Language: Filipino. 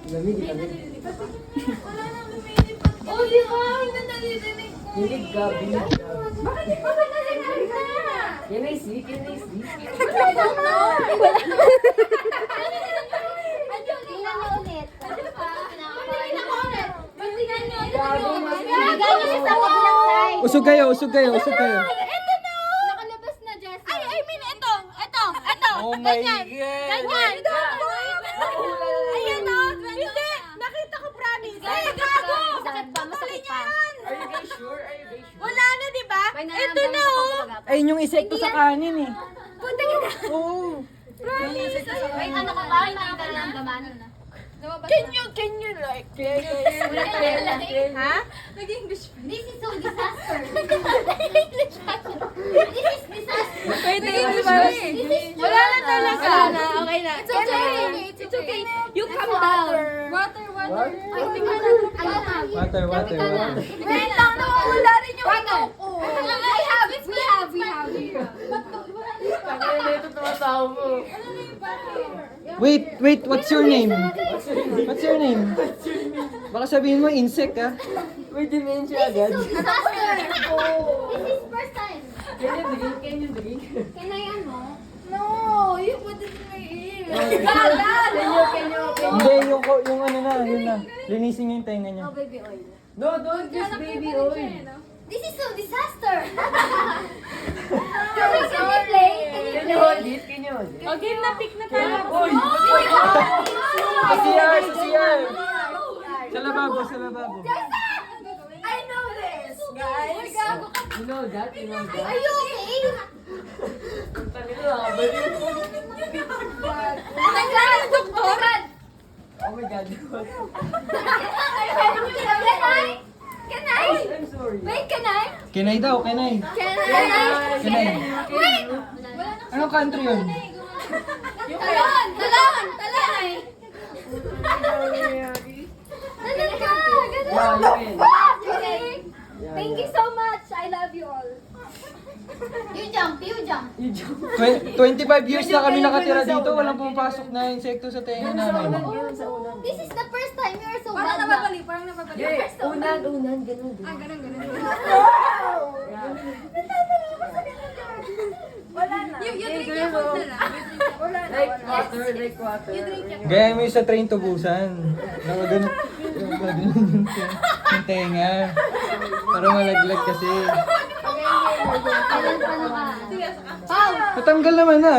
Lamig. Wala nang lumilipad. Oh, di ba? Hindi naririnig ko. Binig ka. Bakit di ba naririnig na? Can I sleep? I don't know. Tingnan niyo ulit. Tingnan ko ulit. Ba't tingnan niyo? Bigay niyo sa kabilang side. Usog kayo, usog kayo, usog kayo. Ito na! Nakalabas na, Jess. I mean, ito. Oh my Ganyan. God. Ganyan. Ayan o. Hindi. Nakita ko, promise. Ay, gago. Masakit pa, masakit pa. Are you guys sure? Are you guys sure? Wala na, di ba? Ito na oh. Ayun yung insekto sa kanin eh. Punta ka na. Oo. Promise. Wait, ano ka ba? Nararamdaman? Can you like? Ha? Nag-English pa. This is so disaster. This is disaster. Wait, English pa eh. Wala na talaga. Wala na. Okay na. It's okay. It's okay. You calm down. Water. What? I think I Water, water, water. Wait lang, nawawala rin yung ano. I have it. We have. Tangina na ito tumatawa mo. Wait, what's your name? What's your name? Baka sabihin mo insect ah. May dementia agad. This is first time. Can you drink? Can you drink? Can I ano? No, you put it in my ear. Can you? Hindi, yung ano na, yun na. Linisin niyo yung tenga niya. Oh, baby oil. No, don't use baby oil. This is so disaster. Can we play? Can you hold it? Can you hold it? Okay, na-pick na tayo. Uy! Sa CR, sa CR. Sa lababo, sa lababo. I know this, guys. You know that? You know that? Are you okay? Tangina, nakabalik. Oh my God, doktor. Oh my God. Can I? I'm sorry. Wait, can I? Kinay daw, kinay. Can I? Kinay. Wait! Anong country yun? Talon! Talon ka! Yeah, you can. Okay. Thank you so much. I love you all. You jump. You jump. 25 years na kami nakatira dito, walang pumapasok na insekto sa tenga namin. This is the first time you are so Parang bad luck. nababali, parang nababali. Yeah, unan, ganun. Ganun. You drink your food na lang. Wala na. Like water. Gaya mo yung sa train to Busan. Nakaganon yung tenga. Para malaglag kasi. Kailan pa naman? Natanggal naman na.